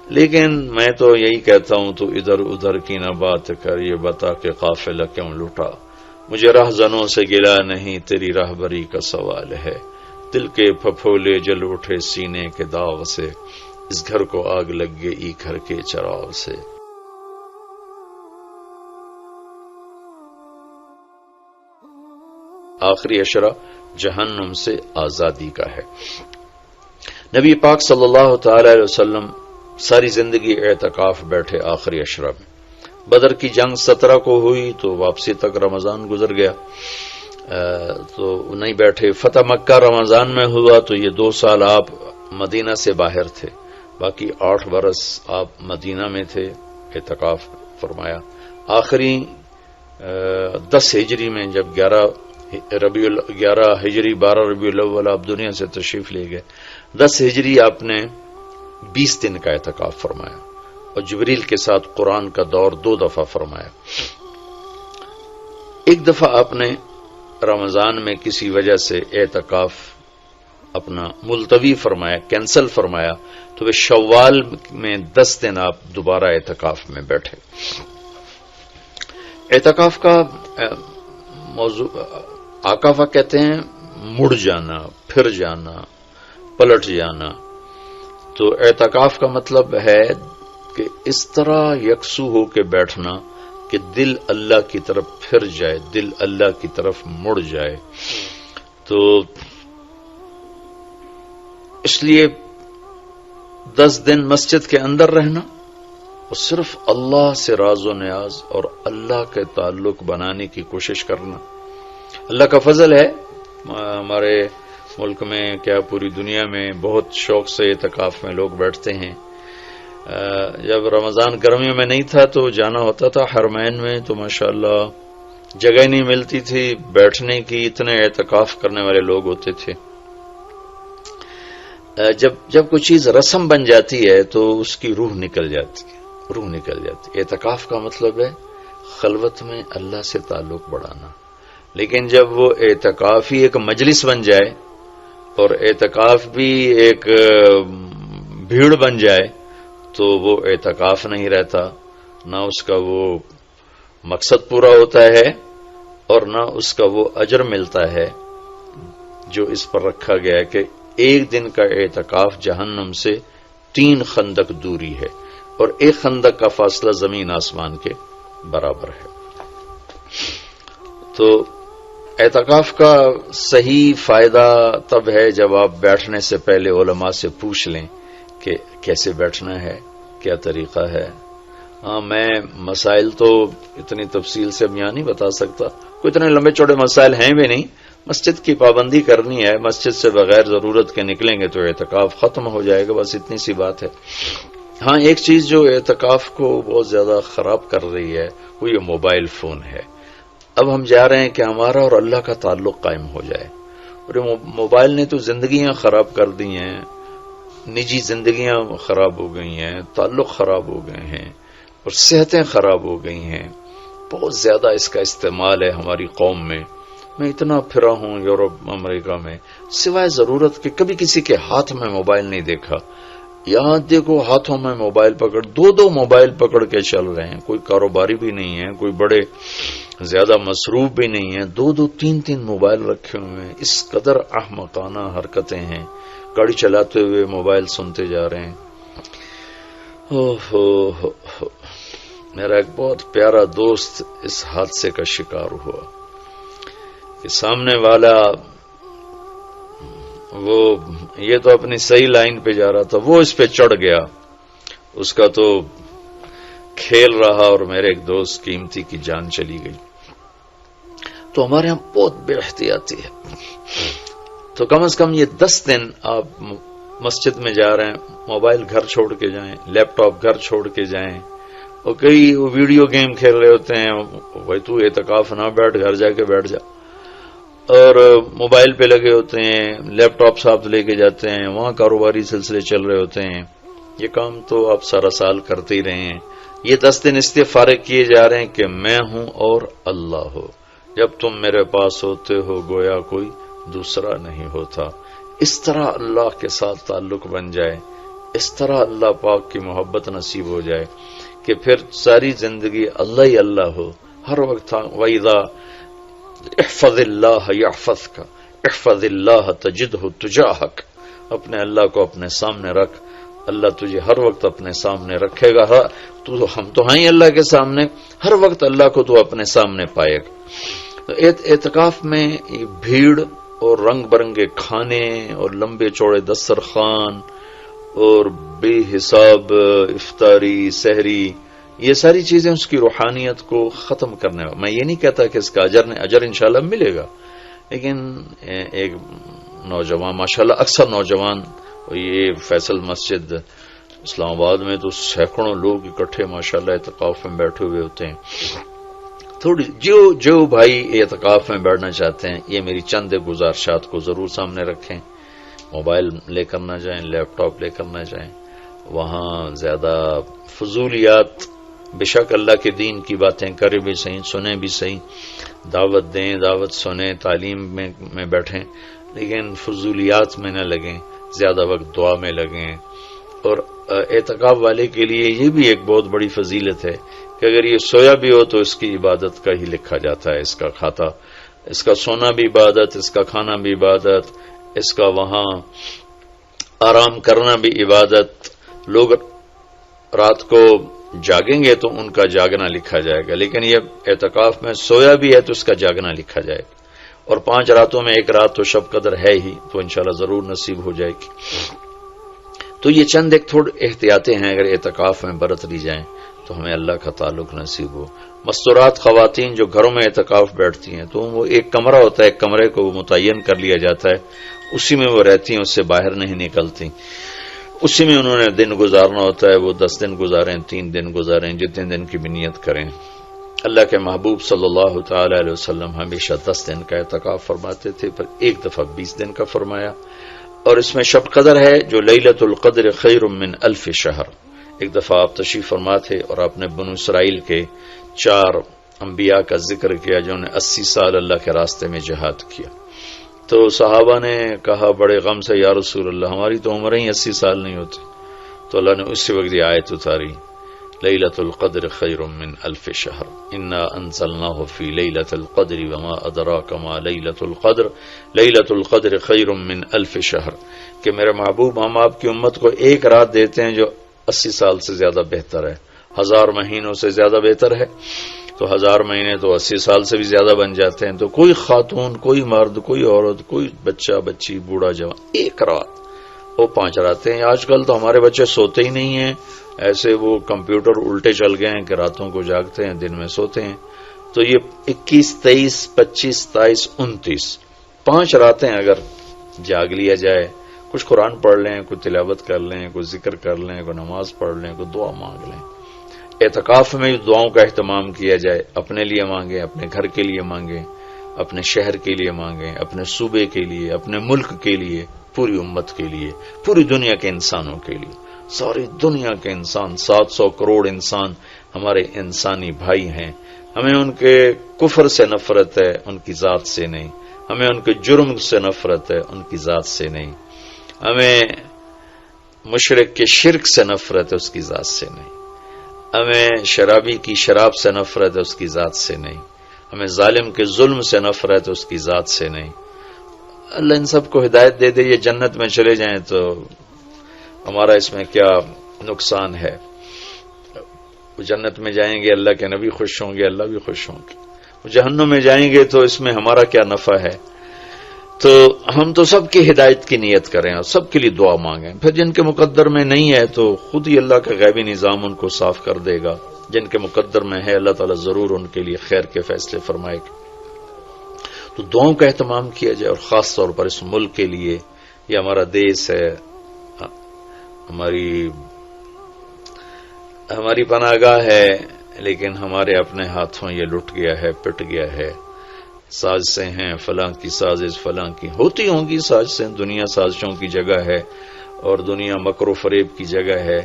لیکن میں تو یہی کہتا ہوں تو ادھر ادھر کی نہ بات کر، یہ بتا کہ قافلہ کیوں لٹا، مجھے رہزنوں سے گلا نہیں تیری راہبری کا سوال ہے، دل کے پھپھولے جل اٹھے سینے کے داغ سے، اس گھر کو آگ لگ گئی گھر کے چراغ سے۔ آخری اشرہ جہنم سے آزادی کا ہے۔ نبی پاک صلی اللہ تعالی علیہ وسلم ساری زندگی اعتکاف بیٹھے آخری اشرہ میں۔ بدر کی جنگ 17 کو ہوئی تو واپسی تک رمضان گزر گیا، تو نہیں بیٹھے۔ فتح مکہ رمضان میں ہوا تو یہ 2 سال آپ مدینہ سے باہر تھے، باقی 8 برس آپ مدینہ میں تھے، اعتکاف فرمایا۔ آخری 10 ہجری میں جب 11 ہجری 12 ربیع الاول آپ دنیا سے تشریف لے گئے، 10 ہجری آپ نے 20 دن کا اعتکاف فرمایا، اور جبریل کے ساتھ قرآن کا دور 2 دفعہ فرمایا۔ ایک دفعہ آپ نے رمضان میں کسی وجہ سے اعتکاف اپنا ملتوی فرمایا، کینسل فرمایا، تو وہ شوال میں 10 دن آپ دوبارہ اعتکاف میں بیٹھے۔ اعتکاف کا موضوع آقا کہتے ہیں مڑ جانا، پھر جانا، پلٹ جانا۔ تو اعتکاف کا مطلب ہے کہ اس طرح یکسو ہو کے بیٹھنا کہ دل اللہ کی طرف پھر جائے، دل اللہ کی طرف مڑ جائے۔ تو اس لیے 10 دن مسجد کے اندر رہنا اور صرف اللہ سے راز و نیاز اور اللہ کے تعلق بنانے کی کوشش کرنا۔ اللہ کا فضل ہے، ہمارے ملک میں کیا پوری دنیا میں بہت شوق سے اعتکاف میں لوگ بیٹھتے ہیں۔ جب رمضان گرمیوں میں نہیں تھا تو جانا ہوتا تھا حرمین میں، تو ماشاءاللہ جگہ نہیں ملتی تھی بیٹھنے کی، اتنے اعتکاف کرنے والے لوگ ہوتے تھے۔ جب کوئی چیز رسم بن جاتی ہے تو اس کی روح نکل جاتی ہے، روح نکل جاتی ہے۔ اعتکاف کا مطلب ہے خلوت میں اللہ سے تعلق بڑھانا، لیکن جب وہ اعتکاف ہی ایک مجلس بن جائے اور اعتکاف بھی ایک بھیڑ بن جائے تو وہ اعتکاف نہیں رہتا، نہ اس کا وہ مقصد پورا ہوتا ہے اور نہ اس کا وہ اجر ملتا ہے جو اس پر رکھا گیا ہے کہ 1 دن کا اعتکاف جہنم سے 3 خندق دوری ہے، اور 1 خندق کا فاصلہ زمین آسمان کے برابر ہے۔ تو اعتکاف کا صحیح فائدہ تب ہے جب آپ بیٹھنے سے پہلے علماء سے پوچھ لیں کہ کیسے بیٹھنا ہے، کیا طریقہ ہے۔ میں مسائل تو اتنی تفصیل سے اب یہاں نہیں بتا سکتا، کوئی اتنے لمبے چوڑے مسائل ہیں بھی نہیں۔ مسجد کی پابندی کرنی ہے، مسجد سے بغیر ضرورت کے نکلیں گے تو اعتکاف ختم ہو جائے گا، بس اتنی سی بات ہے۔ ہاں ایک چیز جو اعتکاف کو بہت زیادہ خراب کر رہی ہے وہ یہ موبائل فون ہے۔ اب ہم جا رہے ہیں کہ ہمارا اور اللہ کا تعلق قائم ہو جائے، اور موبائل نے تو زندگیاں خراب کر دی ہیں، نجی زندگیاں خراب ہو گئی ہیں، تعلق خراب ہو گئے ہیں، اور صحتیں خراب ہو گئی ہیں۔ بہت زیادہ اس کا استعمال ہے ہماری قوم میں۔ میں اتنا پھرا ہوں یورپ امریکہ میں، سوائے ضرورت کے کبھی کسی کے ہاتھ میں موبائل نہیں دیکھا۔ یہاں دیکھو ہاتھوں میں موبائل پکڑ، 2 موبائل پکڑ کے چل رہے ہیں، کوئی کاروباری بھی نہیں ہے، کوئی بڑے زیادہ مصروف بھی نہیں ہے، 2 3 موبائل رکھے ہوئے ہیں۔ اس قدر احمقانہ حرکتیں ہیں، گاڑی چلاتے ہوئے موبائل سنتے جا رہے ہیں۔ میرا ایک بہت پیارا دوست اس حادثے کا شکار ہوا کہ سامنے والا وہ یہ تو اپنی صحیح لائن پہ جا رہا تھا، وہ اس پہ چڑھ گیا، اس کا تو کھیل رہا اور میرے ایک دوست قیمتی کی جان چلی گئی۔ تو ہمارے ہاں بہت بے احتیاطی ہے۔ تو کم از کم یہ 10 دن آپ مسجد میں جا رہے ہیں، موبائل گھر چھوڑ کے جائیں، لیپ ٹاپ گھر چھوڑ کے جائیں، اور کئی ویڈیو گیم کھیل رہے ہوتے ہیں، بھائی تو اعتکاف نہ بیٹھ، گھر جا کے بیٹھ جا، اور موبائل پہ لگے ہوتے ہیں، لیپ ٹاپ ساتھ لے کے جاتے ہیں، وہاں کاروباری سلسلے چل رہے ہوتے ہیں۔ یہ کام تو آپ سارا سال کرتے ہی رہے ہیں۔ یہ 10 دن اس لیے فارغ کیے جا رہے ہیں کہ میں ہوں اور اللہ ہو، جب تم میرے پاس ہوتے ہو گویا کوئی دوسرا نہیں ہوتا۔ اس طرح اللہ کے ساتھ تعلق بن جائے اس طرح اللہ پاک کی محبت نصیب ہو جائے کہ پھر ساری زندگی اللہ ہی اللہ ہو ہر وقت. وَإِذَا احفظ اللہ یحفظک احفظ اللہ تجدہ تجاہک، اپنے اللہ کو اپنے سامنے رکھ، اللہ تجھے ہر وقت اپنے سامنے رکھے گا. ہم تو ہیں اللہ کے سامنے، ہر وقت اللہ کو تو اپنے سامنے پائے گا. تو اعتکاف میں بھیڑ اور رنگ برنگے کھانے اور لمبے چوڑے دسترخوان اور بے حساب افطاری سحری، یہ ساری چیزیں اس کی روحانیت کو ختم کرنے. میں یہ نہیں کہتا کہ اس کا اجر انشاءاللہ ملے گا، لیکن ایک نوجوان ماشاءاللہ اکثر نوجوان، یہ فیصل مسجد اسلام آباد میں تو سینکڑوں لوگ اکٹھے ماشاءاللہ اعتکاف میں بیٹھے ہوئے ہوتے ہیں. تھوڑی جو بھائی اعتکاف میں بیٹھنا چاہتے ہیں، یہ میری چند گزارشات کو ضرور سامنے رکھیں. موبائل لے کر نہ جائیں، لیپ ٹاپ لے کر نہ جائیں، وہاں زیادہ فضولیات، بے شک اللہ کے دین کی باتیں کریں بھی صحیح، سنیں بھی صحیح، دعوت دیں، دعوت سنیں، تعلیم میں بیٹھیں، لیکن فضولیات میں نہ لگیں، زیادہ وقت دعا میں لگیں. اور اعتکاف والے کے لیے یہ بھی ایک بہت بڑی فضیلت ہے کہ اگر یہ سویا بھی ہو تو اس کی عبادت کا ہی لکھا جاتا ہے. اس کا کھاتا، اس کا سونا بھی عبادت، اس کا کھانا بھی عبادت، اس کا وہاں آرام کرنا بھی عبادت. لوگ رات کو جاگیں گے تو ان کا جاگنا لکھا جائے گا، لیکن یہ اعتکاف میں سویا بھی ہے تو اس کا جاگنا لکھا جائے گا. اور 5 راتوں میں ایک رات تو شب قدر ہے ہی، تو انشاءاللہ ضرور نصیب ہو جائے گی. تو یہ چند ایک تھوڑے احتیاطیں ہیں، اگر اعتکاف میں برت لی جائیں تو ہمیں اللہ کا تعلق نصیب ہو. مستورات خواتین جو گھروں میں اعتکاف بیٹھتی ہیں تو وہ ایک کمرہ ہوتا ہے، ایک کمرے کو متعین کر لیا جاتا ہے، اسی میں وہ رہتی ہیں، اس سے باہر نہیں نکلتی. اسی میں انہوں نے دن گزارنا ہوتا ہے. وہ 10 دن گزاریں، 3 دن گزاریں، جتنے دن کی بھی نیت کریں. اللہ کے محبوب صلی اللہ تعالی علیہ وسلم ہمیشہ 10 دن کا اعتکاف فرماتے تھے، پھر ایک دفعہ 20 دن کا فرمایا. اور اس میں شب قدر ہے جو لیلۃ القدر خیر من 1000 شہر. ایک دفعہ آپ تشریف فرما تھے اور آپ نے بنو اسرائیل کے 4 انبیاء کا ذکر کیا جنہوں نے 80 سال اللہ کے راستے میں جہاد کیا. تو صحابہ نے کہا بڑے غم سے، یا رسول اللہ ہماری تو عمریں ہی 80 سال نہیں ہوتی. تو اللہ نے اسی وقت یہ آیت اتاری، لیلۃ القدر خیر من 1000 شہر انا انزلناہ فی لیلۃ القدر وما ادراک ما لیلۃ القدر لیلۃ القدر خیر من 1000 شہر. کہ میرے محبوب ہم آپ کی امت کو ایک رات دیتے ہیں جو 80 سال سے زیادہ بہتر ہے، 1000 مہینوں سے زیادہ بہتر ہے. تو 1000 مہینے تو 80 سال سے بھی زیادہ بن جاتے ہیں. تو کوئی خاتون، کوئی مرد، کوئی عورت، کوئی بچہ بچی، بوڑھا جوان، ایک رات، وہ 5 راتیں ہیں. آج کل تو ہمارے بچے سوتے ہی نہیں ہیں، ایسے وہ کمپیوٹر الٹے چل گئے ہیں کہ راتوں کو جاگتے ہیں، دن میں سوتے ہیں. تو یہ 21، 23، 25، 27، 29 5 راتیں اگر جاگ لیا جائے، کچھ قرآن پڑھ لیں، کوئی تلاوت کر لیں، کوئی ذکر کر لیں، کوئی نماز پڑھ لیں، کوئی دعا مانگ لیں. اعتکاف میں دعاؤں کا اہتمام کیا جائے. اپنے لیے مانگیں، اپنے گھر کے لیے مانگیں، اپنے شہر کے لیے مانگیں، اپنے صوبے کے لیے، اپنے ملک کے لیے، پوری امت کے لیے، پوری دنیا کے انسانوں کے لیے. ساری دنیا کے انسان، 700 کروڑ انسان ہمارے انسانی بھائی ہیں. ہمیں ان کے کفر سے نفرت ہے، ان کی ذات سے نہیں. ہمیں ان کے جرم سے نفرت ہے، ان کی ذات سے نہیں. ہمیں مشرک کے شرک سے نفرت ہے، اس کی ذات سے نہیں. ہمیں شرابی کی شراب سے نفرت ہے، اس کی ذات سے نہیں. ہمیں ظالم کے ظلم سے نفرت ہے، اس کی ذات سے نہیں. اللہ ان سب کو ہدایت دے دے، یہ جنت میں چلے جائیں تو ہمارا اس میں کیا نقصان ہے. وہ جنت میں جائیں گے، اللہ کے نبی خوش ہوں گے، اللہ بھی خوش ہوں گے. وہ جہنم میں جائیں گے تو اس میں ہمارا کیا نفع ہے. تو ہم تو سب کی ہدایت کی نیت کریں اور سب کے لیے دعا مانگیں. پھر جن کے مقدر میں نہیں ہے تو خود ہی اللہ کا غیبی نظام ان کو صاف کر دے گا. جن کے مقدر میں ہے اللہ تعالیٰ ضرور ان کے لیے خیر کے فیصلے فرمائے گا. تو دعاؤں کا اہتمام کیا جائے، اور خاص طور پر اس ملک کے لیے. یہ ہمارا دیس ہے، ہماری پناہ گاہ ہے، لیکن ہمارے اپنے ہاتھوں یہ لٹ گیا ہے، پٹ گیا ہے. سازشیں ہیں، فلاں کی سازش، فلاں کی ہوتی ہوں گی سازشیں. دنیا سازشوں کی جگہ ہے اور دنیا مکر و فریب کی جگہ ہے.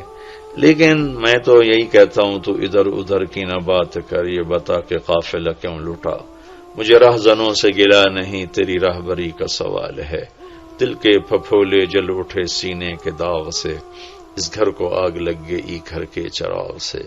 لیکن میں تو یہی کہتا ہوں، تو ادھر ادھر کی نہ بات کر، یہ بتا کہ قافلہ کیوں لٹا. مجھے راہزنوں سے گلا نہیں، تیری راہبری کا سوال ہے. دل کے پھپھولے جل اٹھے سینے کے داغ سے، اس گھر کو آگ لگ گئی گھر کے چراغ سے